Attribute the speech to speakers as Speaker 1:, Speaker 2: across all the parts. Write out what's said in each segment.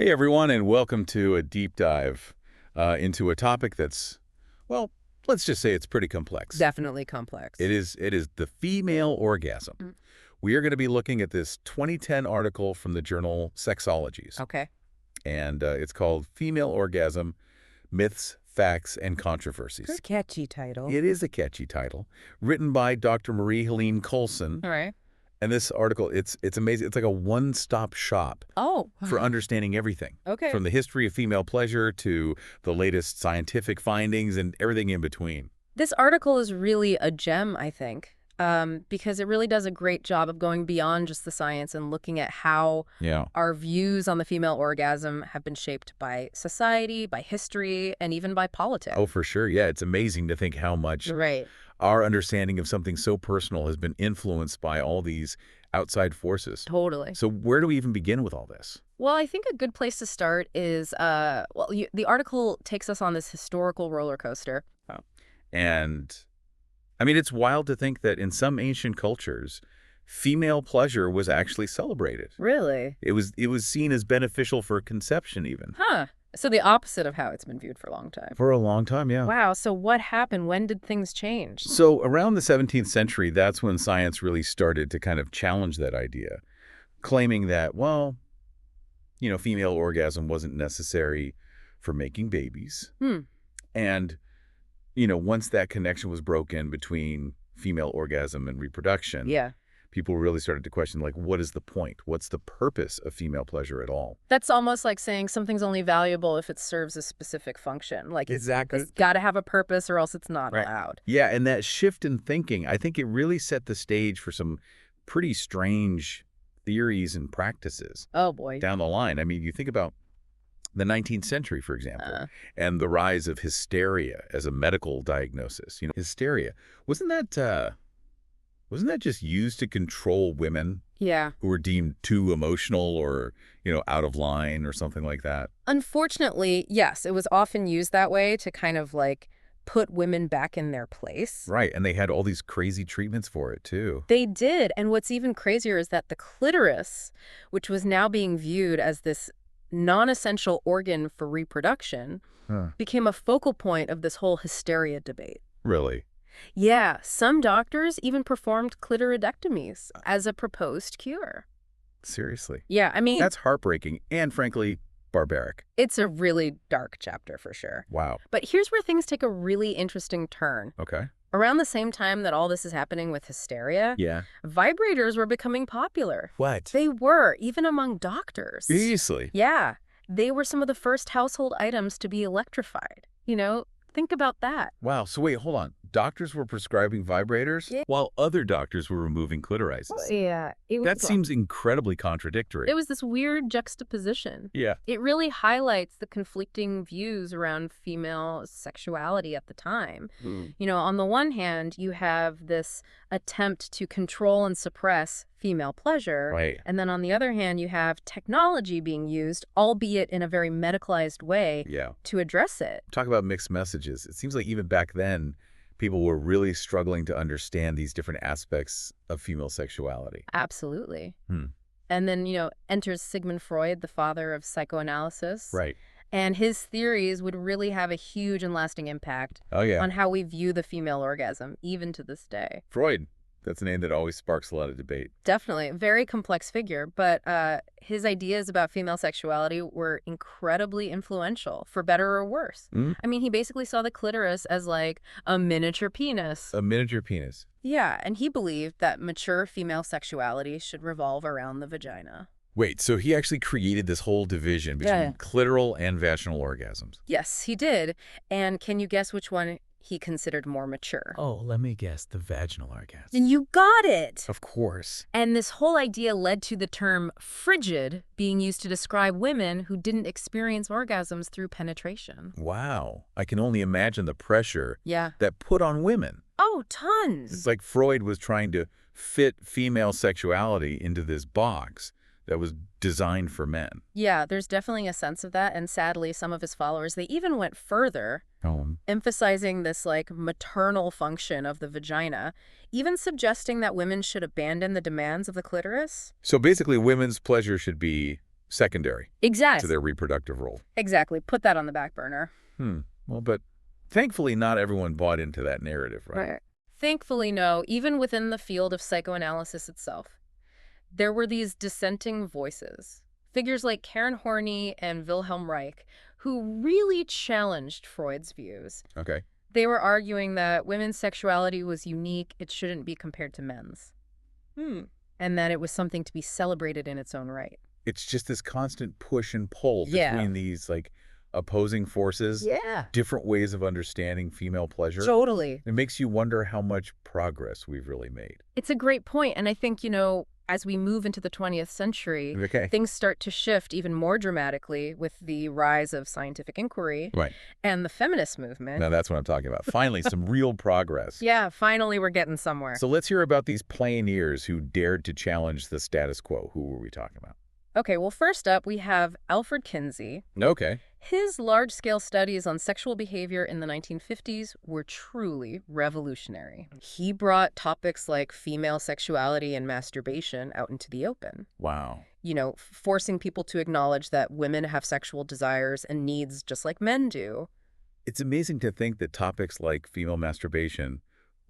Speaker 1: Hey everyone, and welcome to a deep dive into a topic that's, well, let's just say it's pretty complex.
Speaker 2: Definitely complex.
Speaker 1: It is the female orgasm.
Speaker 2: Mm.
Speaker 1: We are going to be looking at this 2010 article from the journal Sexologies,
Speaker 2: Okay.
Speaker 1: and it's called Female Orgasm, Myths, Facts, and Controversies.
Speaker 2: Good catchy title.
Speaker 1: It is a catchy title, written by Dr. Marie Helene Colson.
Speaker 2: All right.
Speaker 1: And this article, it's amazing. It's like a one-stop shop
Speaker 2: Oh.
Speaker 1: for understanding everything.
Speaker 2: Okay.
Speaker 1: From the history of female pleasure to the latest scientific findings and everything in between.
Speaker 2: This article is really a gem, I think, because it really does a great job of going beyond just the science and looking at how our views on the female orgasm have been shaped by society, by history, and even by politics.
Speaker 1: Oh, for sure. Yeah, it's amazing to think how much our understanding of something so personal has been influenced by all these outside forces.
Speaker 2: Totally.
Speaker 1: So where do we even begin with all this?
Speaker 2: Well, I think a good place to start is, the article takes us on this historical roller coaster.
Speaker 1: Oh. And, I mean, it's wild to think that in some ancient cultures, female pleasure was actually celebrated.
Speaker 2: Really?
Speaker 1: It was seen as beneficial for conception even.
Speaker 2: Huh. So the opposite of how it's been viewed for a long time.
Speaker 1: For a long time, yeah.
Speaker 2: Wow. So what happened? When did things change?
Speaker 1: So around the 17th century, that's when science really started to kind of challenge that idea, claiming that, well, female orgasm wasn't necessary for making babies. And, once that connection was broken between female orgasm and reproduction, people really started to question, like, what is the point? What's the purpose of female pleasure at all?
Speaker 2: That's almost like saying something's only valuable if it serves a specific function. Like,
Speaker 1: exactly.
Speaker 2: It's got to have a purpose or else it's not allowed.
Speaker 1: Yeah, and that shift in thinking, I think it really set the stage for some pretty strange theories and practices.
Speaker 2: Oh, boy.
Speaker 1: Down the line. I mean, you think about the 19th century, for example, and the rise of hysteria as a medical diagnosis. Hysteria, wasn't that just used to control women who were deemed too emotional or, out of line or something like that?
Speaker 2: Unfortunately, yes, it was often used that way to kind of like put women back in their place.
Speaker 1: Right, and they had all these crazy treatments for it, too.
Speaker 2: They did, and what's even crazier is that the clitoris, which was now being viewed as this non-essential organ for reproduction, became a focal point of this whole hysteria debate.
Speaker 1: Really?
Speaker 2: Yeah, some doctors even performed clitoridectomies as a proposed cure.
Speaker 1: Seriously?
Speaker 2: Yeah, I mean...
Speaker 1: That's heartbreaking and, frankly, barbaric.
Speaker 2: It's a really dark chapter for sure.
Speaker 1: Wow.
Speaker 2: But here's where things take a really interesting turn.
Speaker 1: Okay.
Speaker 2: Around the same time that all this is happening with hysteria, vibrators were becoming popular.
Speaker 1: What?
Speaker 2: They were, even among doctors.
Speaker 1: Seriously?
Speaker 2: Yeah. They were some of the first household items to be electrified. Think about that.
Speaker 1: Wow. So wait, hold on. Doctors were prescribing vibrators while other doctors were removing clitorises.
Speaker 2: Yeah.
Speaker 1: That seems incredibly contradictory.
Speaker 2: It was this weird juxtaposition.
Speaker 1: Yeah.
Speaker 2: It really highlights the conflicting views around female sexuality at the time. On the one hand, you have this attempt to control and suppress female pleasure.
Speaker 1: Right.
Speaker 2: And then on the other hand, you have technology being used, albeit in a very medicalized way, to address it.
Speaker 1: Talk about mixed messages. It seems like even back then, people were really struggling to understand these different aspects of female sexuality.
Speaker 2: Absolutely. And then, enters Sigmund Freud, the father of psychoanalysis.
Speaker 1: Right.
Speaker 2: And his theories would really have a huge and lasting impact on how we view the female orgasm, even to this day.
Speaker 1: Freud. That's a name that always sparks a lot of debate.
Speaker 2: Definitely. Very complex figure, but his ideas about female sexuality were incredibly influential, for better or worse. I mean, he basically saw the clitoris as like a miniature penis.
Speaker 1: A miniature penis.
Speaker 2: Yeah, and he believed that mature female sexuality should revolve around the vagina.
Speaker 1: Wait, so he actually created this whole division between clitoral and vaginal orgasms?
Speaker 2: Yes, he did. And can you guess which one he considered more mature?
Speaker 1: Oh, let me guess, the vaginal orgasm.
Speaker 2: And you got it!
Speaker 1: Of course.
Speaker 2: And this whole idea led to the term frigid being used to describe women who didn't experience orgasms through penetration.
Speaker 1: Wow. I can only imagine the pressure that put on women.
Speaker 2: Oh, tons!
Speaker 1: It's like Freud was trying to fit female sexuality into this box that was designed for men.
Speaker 2: Yeah, there's definitely a sense of that. And sadly, some of his followers, they even went further, emphasizing this like maternal function of the vagina, even suggesting that women should abandon the demands of the clitoris.
Speaker 1: So basically, women's pleasure should be secondary
Speaker 2: Exactly.
Speaker 1: to their reproductive role.
Speaker 2: Exactly. Put that on the back burner.
Speaker 1: Well, but thankfully not everyone bought into that narrative, right?
Speaker 2: Thankfully, no. Even within the field of psychoanalysis itself, there were these dissenting voices. Figures like Karen Horney and Wilhelm Reich, who really challenged Freud's views.
Speaker 1: Okay.
Speaker 2: They were arguing that women's sexuality was unique, it shouldn't be compared to men's. And that it was something to be celebrated in its own right.
Speaker 1: It's just this constant push and pull between these, like, opposing forces.
Speaker 2: Yeah.
Speaker 1: Different ways of understanding female pleasure.
Speaker 2: Totally.
Speaker 1: It makes you wonder how much progress we've really made.
Speaker 2: It's a great point. And I think, as we move into the 20th century, things start to shift even more dramatically with the rise of scientific inquiry and the feminist movement.
Speaker 1: Now, that's what I'm talking about. Finally, some real progress.
Speaker 2: Yeah, finally we're getting somewhere.
Speaker 1: So let's hear about these pioneers who dared to challenge the status quo. Who were we talking about?
Speaker 2: Okay, well, first up, we have Alfred Kinsey.
Speaker 1: Okay.
Speaker 2: His large-scale studies on sexual behavior in the 1950s were truly revolutionary. He brought topics like female sexuality and masturbation out into the open.
Speaker 1: Wow.
Speaker 2: Forcing people to acknowledge that women have sexual desires and needs just like men do.
Speaker 1: It's amazing to think that topics like female masturbation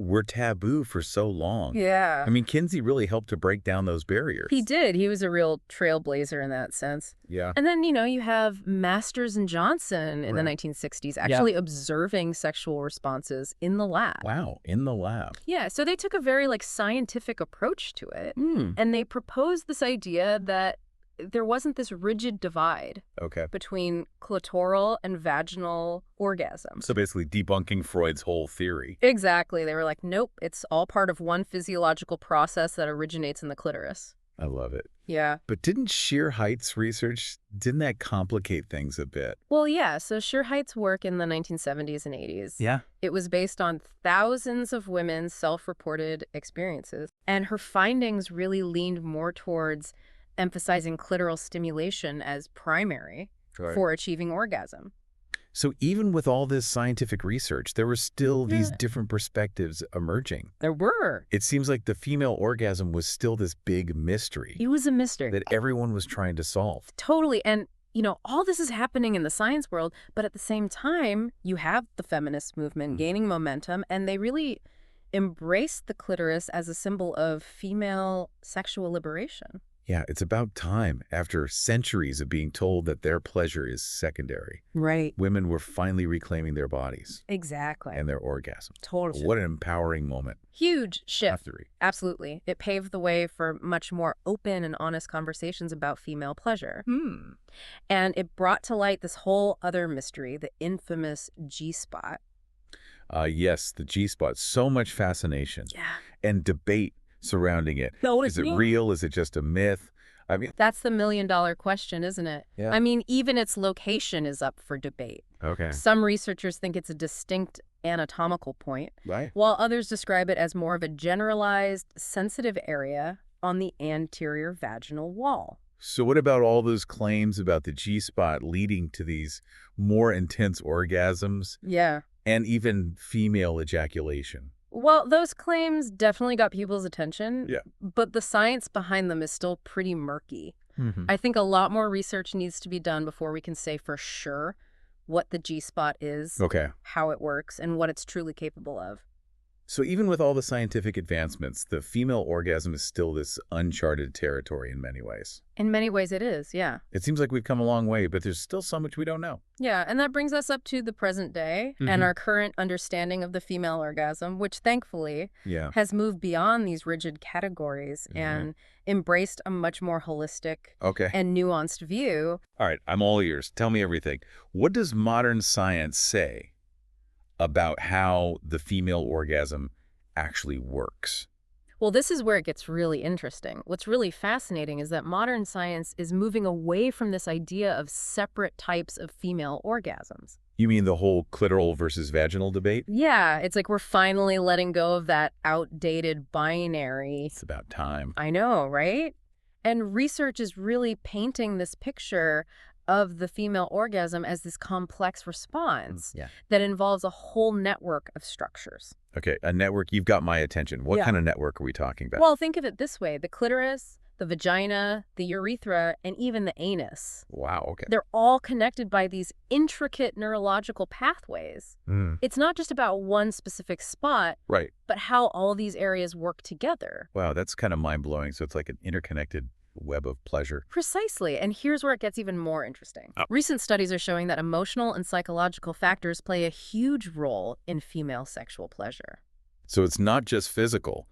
Speaker 1: were taboo for so long.
Speaker 2: Yeah.
Speaker 1: I mean, Kinsey really helped to break down those barriers.
Speaker 2: He did. He was a real trailblazer in that sense.
Speaker 1: Yeah.
Speaker 2: And then, you have Masters and Johnson in the 1960s actually observing sexual responses in the lab.
Speaker 1: Wow, in the lab.
Speaker 2: Yeah, so they took a very, scientific approach to it. And they proposed this idea that there wasn't this rigid divide between clitoral and vaginal orgasms.
Speaker 1: So basically debunking Freud's whole theory.
Speaker 2: Exactly. They were like, nope, it's all part of one physiological process that originates in the clitoris.
Speaker 1: I love it.
Speaker 2: Yeah.
Speaker 1: But didn't Shear-Height's research, didn't that complicate things a bit?
Speaker 2: Well, yeah. So Shear-Height's work in the 1970s and 80s.
Speaker 1: Yeah.
Speaker 2: It was based on thousands of women's self-reported experiences. And her findings really leaned more towards emphasizing clitoral stimulation as primary for achieving orgasm.
Speaker 1: So even with all this scientific research, there were still these different perspectives emerging.
Speaker 2: There were.
Speaker 1: It seems like the female orgasm was still this big mystery.
Speaker 2: It was a mystery.
Speaker 1: That everyone was trying to solve.
Speaker 2: Totally. And, all this is happening in the science world, but at the same time, you have the feminist movement gaining momentum, and they really embraced the clitoris as a symbol of female sexual liberation.
Speaker 1: Yeah, it's about time, after centuries of being told that their pleasure is secondary.
Speaker 2: Right.
Speaker 1: Women were finally reclaiming their bodies.
Speaker 2: Exactly.
Speaker 1: And their orgasms.
Speaker 2: Totally.
Speaker 1: What an empowering moment.
Speaker 2: Huge shift.
Speaker 1: After.
Speaker 2: Absolutely. It paved the way for much more open and honest conversations about female pleasure. And it brought to light this whole other mystery, the infamous G-spot.
Speaker 1: Yes, the G-spot. So much fascination.
Speaker 2: Yeah.
Speaker 1: And debate surrounding it. Is it real? Is it just a myth? I mean,
Speaker 2: that's the million-dollar question, isn't it?
Speaker 1: Yeah.
Speaker 2: I mean, even its location is up for debate.
Speaker 1: Okay.
Speaker 2: Some researchers think it's a distinct anatomical point, while others describe it as more of a generalized, sensitive area on the anterior vaginal wall.
Speaker 1: So what about all those claims about the G-spot leading to these more intense orgasms?
Speaker 2: Yeah.
Speaker 1: And even female ejaculation?
Speaker 2: Well, those claims definitely got people's attention,
Speaker 1: Yeah.
Speaker 2: but the science behind them is still pretty murky. I think a lot more research needs to be done before we can say for sure what the G-spot is, how it works, and what it's truly capable of.
Speaker 1: So even with all the scientific advancements, the female orgasm is still this uncharted territory in many ways.
Speaker 2: In many ways it is, yeah.
Speaker 1: It seems like we've come a long way, but there's still so much we don't know.
Speaker 2: Yeah, and that brings us up to the present day and our current understanding of the female orgasm, which thankfully has moved beyond these rigid categories and embraced a much more holistic and nuanced view.
Speaker 1: All right, I'm all ears. Tell me everything. What does modern science say about how the female orgasm actually works?
Speaker 2: Well, this is where it gets really interesting. What's really fascinating is that modern science is moving away from this idea of separate types of female orgasms.
Speaker 1: You mean the whole clitoral versus vaginal debate?
Speaker 2: Yeah, it's like we're finally letting go of that outdated binary.
Speaker 1: It's about time.
Speaker 2: I know, right? And research is really painting this picture of the female orgasm as this complex response that involves a whole network of structures.
Speaker 1: Okay, a network. You've got my attention. What kind of network are we talking about?
Speaker 2: Well, think of it this way. The clitoris, the vagina, the urethra, and even the anus.
Speaker 1: Wow, okay.
Speaker 2: They're all connected by these intricate neurological pathways. It's not just about one specific spot,
Speaker 1: Right.
Speaker 2: but how all these areas work together.
Speaker 1: Wow, that's kind of mind-blowing. So it's like an interconnected web of pleasure.
Speaker 2: Precisely, and here's where it gets even more interesting.
Speaker 1: Oh.
Speaker 2: Recent studies are showing that emotional and psychological factors play a huge role in female sexual pleasure.
Speaker 1: So it's not just physical.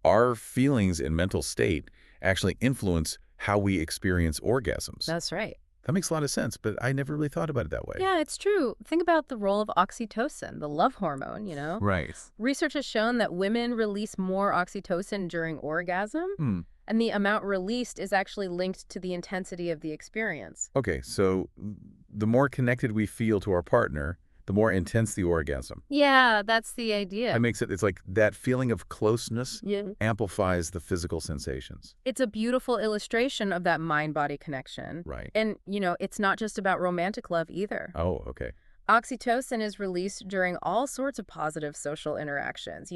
Speaker 1: Our feelings and mental state actually influence how we experience orgasms.
Speaker 2: That's right.
Speaker 1: That makes a lot of sense, but I never really thought about it that way.
Speaker 2: Yeah, it's true. Think about the role of oxytocin, the love hormone,
Speaker 1: Right.
Speaker 2: Research has shown that women release more oxytocin during orgasm, and the amount released is actually linked to the intensity of the experience.
Speaker 1: Okay, so the more connected we feel to our partner, the more intense the orgasm.
Speaker 2: Yeah, that's the idea.
Speaker 1: That makes it, it's like that feeling of closeness amplifies the physical sensations.
Speaker 2: It's a beautiful illustration of that mind-body connection.
Speaker 1: Right.
Speaker 2: And, it's not just about romantic love either.
Speaker 1: Oh, okay.
Speaker 2: Oxytocin is released during all sorts of positive social interactions,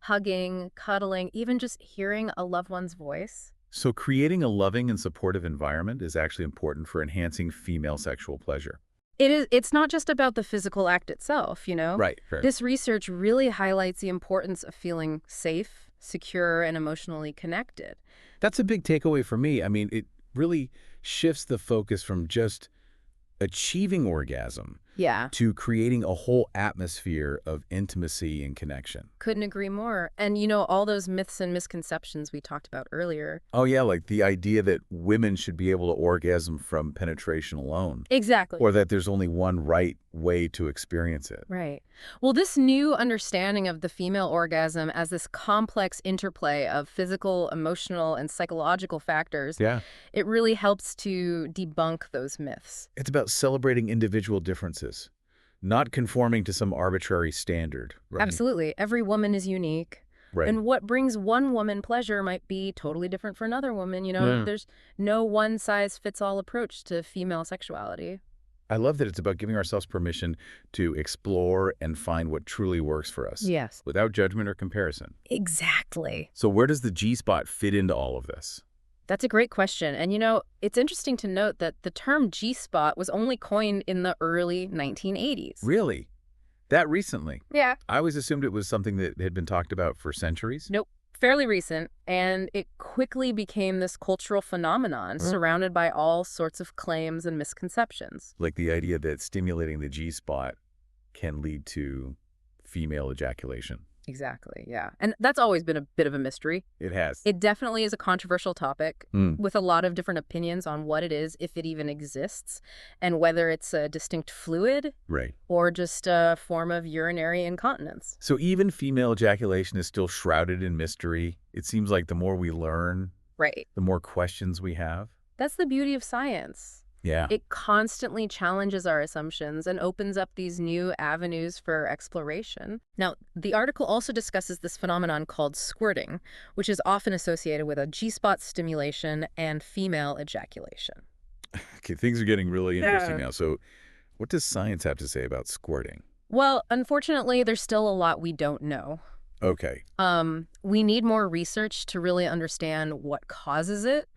Speaker 2: hugging, cuddling, even just hearing a loved one's voice.
Speaker 1: So creating a loving and supportive environment is actually important for enhancing female sexual pleasure.
Speaker 2: It's not just about the physical act itself,
Speaker 1: Right. Fair.
Speaker 2: This research really highlights the importance of feeling safe, secure, and emotionally connected.
Speaker 1: That's a big takeaway for me. I mean, it really shifts the focus from just achieving orgasm to creating a whole atmosphere of intimacy and connection.
Speaker 2: Couldn't agree more. And all those myths and misconceptions we talked about earlier.
Speaker 1: Oh, yeah, like the idea that women should be able to orgasm from penetration alone.
Speaker 2: Exactly.
Speaker 1: Or that there's only one right way to experience it.
Speaker 2: Right. Well, this new understanding of the female orgasm as this complex interplay of physical, emotional, and psychological factors, it really helps to debunk those myths.
Speaker 1: It's about celebrating individual differences, not conforming to some arbitrary standard. Right?
Speaker 2: Absolutely. Every woman is unique.
Speaker 1: Right.
Speaker 2: And what brings one woman pleasure might be totally different for another woman. There's no one-size-fits-all approach to female sexuality.
Speaker 1: I love that it's about giving ourselves permission to explore and find what truly works for us.
Speaker 2: Yes.
Speaker 1: Without judgment or comparison.
Speaker 2: Exactly.
Speaker 1: So where does the G-spot fit into all of this?
Speaker 2: That's a great question. And, it's interesting to note that the term G-spot was only coined in the early 1980s.
Speaker 1: Really? That recently?
Speaker 2: Yeah.
Speaker 1: I always assumed it was something that had been talked about for centuries.
Speaker 2: Nope. Fairly recent, and it quickly became this cultural phenomenon surrounded by all sorts of claims and misconceptions.
Speaker 1: Like the idea that stimulating the G-spot can lead to female ejaculation.
Speaker 2: Exactly, yeah. And that's always been a bit of a mystery.
Speaker 1: It has.
Speaker 2: It definitely is a controversial topic with a lot of different opinions on what it is, if it even exists, and whether it's a distinct fluid or just a form of urinary incontinence.
Speaker 1: So even female ejaculation is still shrouded in mystery. It seems like the more we learn, the more questions we have.
Speaker 2: That's the beauty of science.
Speaker 1: Yeah.
Speaker 2: It constantly challenges our assumptions and opens up these new avenues for exploration. Now, the article also discusses this phenomenon called squirting, which is often associated with a G-spot stimulation and female ejaculation.
Speaker 1: Okay, things are getting really interesting now. So what does science have to say about squirting?
Speaker 2: Well, unfortunately, there's still a lot we don't know.
Speaker 1: Okay.
Speaker 2: We need more research to really understand what causes it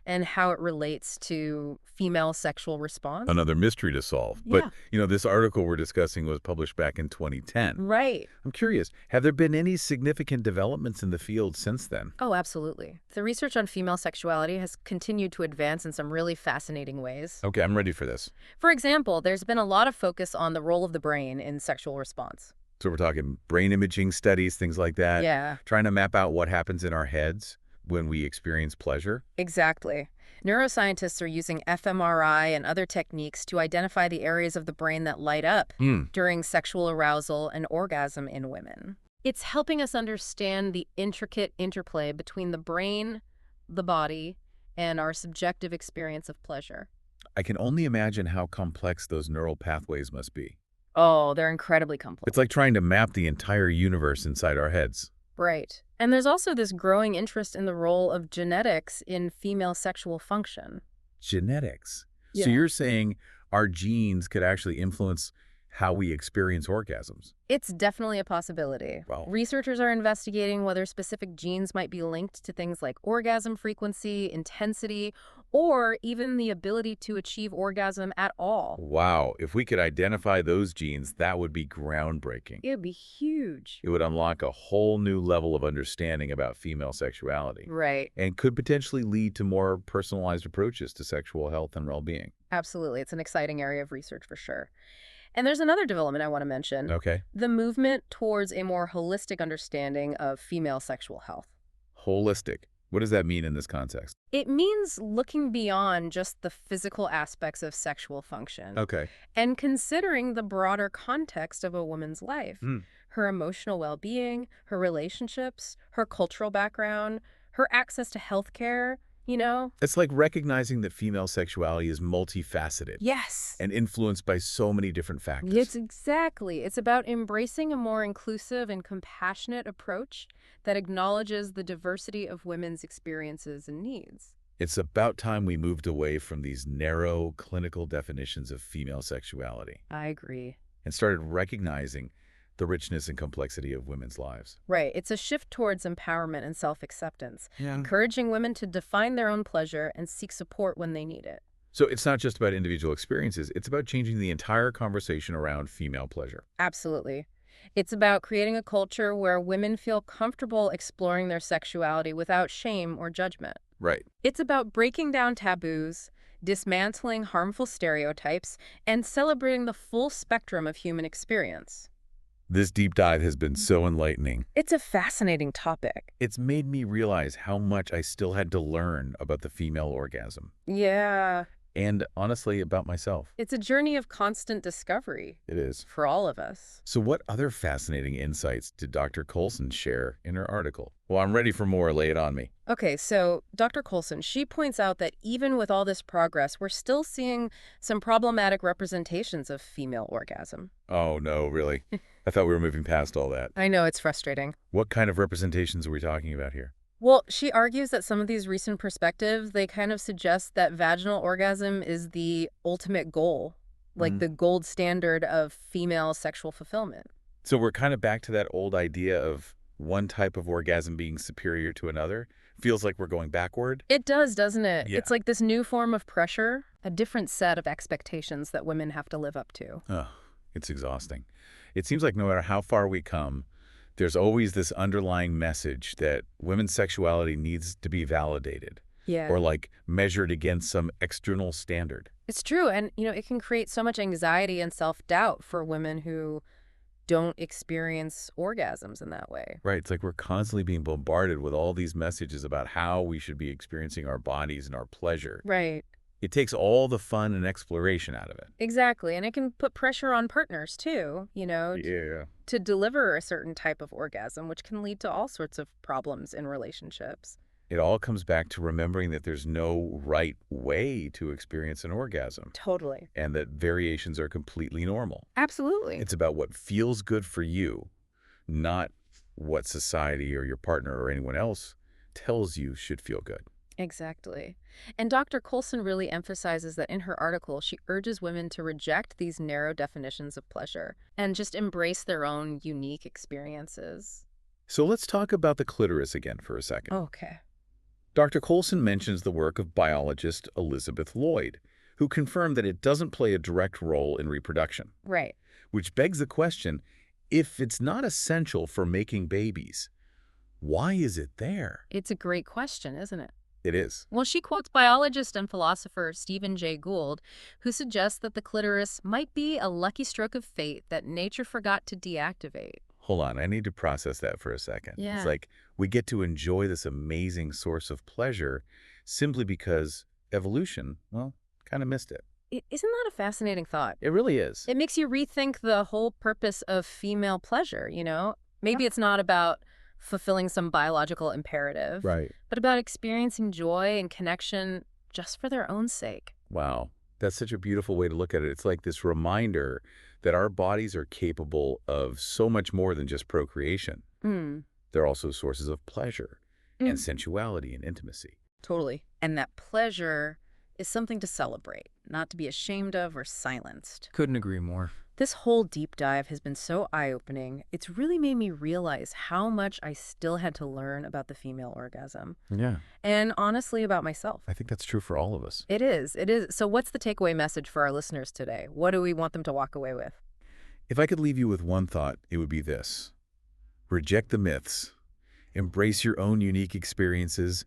Speaker 2: and how it relates to female sexual response.
Speaker 1: Another mystery to solve.
Speaker 2: Yeah.
Speaker 1: But, this article we're discussing was published back in 2010.
Speaker 2: Right.
Speaker 1: I'm curious, have there been any significant developments in the field since then?
Speaker 2: Oh, absolutely. The research on female sexuality has continued to advance in some really fascinating ways.
Speaker 1: Okay, I'm ready for this.
Speaker 2: For example, there's been a lot of focus on the role of the brain in sexual response.
Speaker 1: So we're talking brain imaging studies, things like that.
Speaker 2: Yeah.
Speaker 1: Trying to map out what happens in our heads when we experience pleasure.
Speaker 2: Exactly. Neuroscientists are using fMRI and other techniques to identify the areas of the brain that light up during sexual arousal and orgasm in women. It's helping us understand the intricate interplay between the brain, the body, and our subjective experience of pleasure.
Speaker 1: I can only imagine how complex those neural pathways must be.
Speaker 2: Oh, they're incredibly complex.
Speaker 1: It's like trying to map the entire universe inside our heads.
Speaker 2: Right. And there's also this growing interest in the role of genetics in female sexual function.
Speaker 1: Genetics.
Speaker 2: Yeah.
Speaker 1: So you're saying our genes could actually influence how we experience orgasms.
Speaker 2: It's definitely a possibility.
Speaker 1: Wow.
Speaker 2: Researchers are investigating whether specific genes might be linked to things like orgasm frequency, intensity, or even the ability to achieve orgasm at all.
Speaker 1: Wow, if we could identify those genes, that would be groundbreaking.
Speaker 2: It would be huge.
Speaker 1: It would unlock a whole new level of understanding about female sexuality.
Speaker 2: Right.
Speaker 1: And could potentially lead to more personalized approaches to sexual health and well-being.
Speaker 2: Absolutely. It's an exciting area of research for sure. And there's another development I want to mention.
Speaker 1: Okay.
Speaker 2: The movement towards a more holistic understanding of female sexual health.
Speaker 1: Holistic. What does that mean in this context?
Speaker 2: It means looking beyond just the physical aspects of sexual function.
Speaker 1: Okay.
Speaker 2: And considering the broader context of a woman's life.
Speaker 1: Mm.
Speaker 2: Her emotional well-being, her relationships, her cultural background, her access to health care, you know?
Speaker 1: It's like recognizing that female sexuality is multifaceted.
Speaker 2: Yes.
Speaker 1: And influenced by so many different factors.
Speaker 2: It's about embracing a more inclusive and compassionate approach that acknowledges the diversity of women's experiences and needs.
Speaker 1: It's about time we moved away from these narrow clinical definitions of female sexuality.
Speaker 2: I agree.
Speaker 1: And started recognizing the richness and complexity of women's lives.
Speaker 2: Right. It's a shift towards empowerment and self-acceptance,
Speaker 1: Yeah.
Speaker 2: encouraging women to define their own pleasure and seek support when they need it.
Speaker 1: So it's not just about individual experiences, it's about changing the entire conversation around female pleasure.
Speaker 2: Absolutely. It's about creating a culture where women feel comfortable exploring their sexuality without shame or judgment.
Speaker 1: Right.
Speaker 2: It's about breaking down taboos, dismantling harmful stereotypes, and celebrating the full spectrum of human experience.
Speaker 1: This deep dive has been so enlightening.
Speaker 2: It's a fascinating topic.
Speaker 1: It's made me realize how much I still had to learn about the female orgasm.
Speaker 2: Yeah.
Speaker 1: And honestly, about myself.
Speaker 2: It's a journey of constant discovery.
Speaker 1: It is.
Speaker 2: For all of us.
Speaker 1: So what other fascinating insights did Dr. Colson share in her article? Well, I'm ready for more. Lay it on me.
Speaker 2: Okay, so Dr. Colson, she points out that even with all this progress, we're still seeing some problematic representations of female orgasm.
Speaker 1: Oh, no, really? I thought we were moving past all that.
Speaker 2: I know, it's frustrating.
Speaker 1: What kind of representations are we talking about here?
Speaker 2: Well, she argues that some of these recent perspectives, they kind of suggest that vaginal orgasm is the ultimate goal, like the gold standard of female sexual fulfillment.
Speaker 1: So we're kind of back to that old idea of one type of orgasm being superior to another. Feels like we're going backward.
Speaker 2: It does, doesn't it?
Speaker 1: Yeah.
Speaker 2: It's like this new form of pressure, a different set of expectations that women have to live up to.
Speaker 1: Oh, it's exhausting. It seems like no matter how far we come, there's always this underlying message that women's sexuality needs to be validated.
Speaker 2: Yeah.
Speaker 1: Or like measured against some external standard.
Speaker 2: It's true. And, it can create so much anxiety and self-doubt for women who don't experience orgasms in that way.
Speaker 1: Right. It's like we're constantly being bombarded with all these messages about how we should be experiencing our bodies and our pleasure.
Speaker 2: Right.
Speaker 1: It takes all the fun and exploration out of it.
Speaker 2: Exactly. And it can put pressure on partners too,
Speaker 1: Yeah.
Speaker 2: to deliver a certain type of orgasm, which can lead to all sorts of problems in relationships.
Speaker 1: It all comes back to remembering that there's no right way to experience an orgasm.
Speaker 2: Totally.
Speaker 1: And that variations are completely normal.
Speaker 2: Absolutely.
Speaker 1: It's about what feels good for you, not what society or your partner or anyone else tells you should feel good.
Speaker 2: Exactly. And Dr. Colson really emphasizes that in her article, she urges women to reject these narrow definitions of pleasure and just embrace their own unique experiences.
Speaker 1: So let's talk about the clitoris again for a second.
Speaker 2: Okay.
Speaker 1: Dr. Colson mentions the work of biologist Elizabeth Lloyd, who confirmed that it doesn't play a direct role in reproduction.
Speaker 2: Right.
Speaker 1: Which begs the question, if it's not essential for making babies, why is it there?
Speaker 2: It's a great question, isn't it?
Speaker 1: It is.
Speaker 2: Well, she quotes biologist and philosopher Stephen Jay Gould, who suggests that the clitoris might be a lucky stroke of fate that nature forgot to deactivate.
Speaker 1: Hold on, I need to process that for a second.
Speaker 2: Yeah.
Speaker 1: It's like we get to enjoy this amazing source of pleasure simply because evolution, well, kind of missed it.
Speaker 2: Isn't that a fascinating thought?
Speaker 1: It really is.
Speaker 2: It makes you rethink the whole purpose of female pleasure, Maybe it's not about fulfilling some biological imperative,
Speaker 1: Right.
Speaker 2: but about experiencing joy and connection just for their own sake.
Speaker 1: Wow. That's such a beautiful way to look at it. It's like this reminder that our bodies are capable of so much more than just procreation. They're also sources of pleasure and sensuality and intimacy.
Speaker 2: Totally. And that pleasure is something to celebrate, not to be ashamed of or silenced.
Speaker 3: Couldn't agree more.
Speaker 2: This whole deep dive has been so eye-opening. It's really made me realize how much I still had to learn about the female orgasm.
Speaker 1: Yeah.
Speaker 2: And honestly, about myself.
Speaker 1: I think that's true for all of us.
Speaker 2: It is. It is. So what's the takeaway message for our listeners today? What do we want them to walk away with?
Speaker 1: If I could leave you with one thought, it would be this. Reject the myths, embrace your own unique experiences,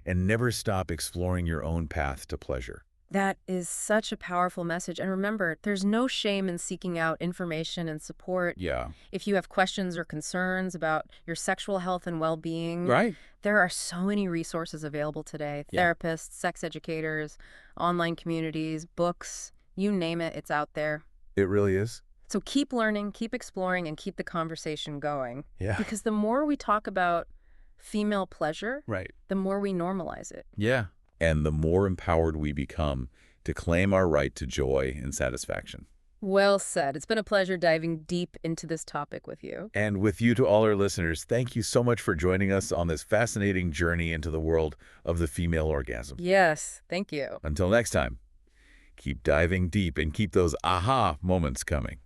Speaker 1: and never stop exploring your own path to pleasure.
Speaker 2: That is such a powerful message. And remember, there's no shame in seeking out information and support.
Speaker 1: Yeah.
Speaker 2: If you have questions or concerns about your sexual health and well-being,
Speaker 1: Right.
Speaker 2: there are so many resources available today.
Speaker 1: Yeah.
Speaker 2: Therapists, sex educators, online communities, books, you name it, it's out there.
Speaker 1: It really is.
Speaker 2: So keep learning, keep exploring, and keep the conversation going.
Speaker 1: Yeah.
Speaker 2: Because the more we talk about female pleasure,
Speaker 1: Right.
Speaker 2: the more we normalize it.
Speaker 1: Yeah. And the more empowered we become to claim our right to joy and satisfaction.
Speaker 2: Well said. It's been a pleasure diving deep into this topic with you.
Speaker 1: And with you to all our listeners, thank you so much for joining us on this fascinating journey into the world of the female orgasm.
Speaker 2: Yes, thank you.
Speaker 1: Until next time, keep diving deep and keep those aha moments coming.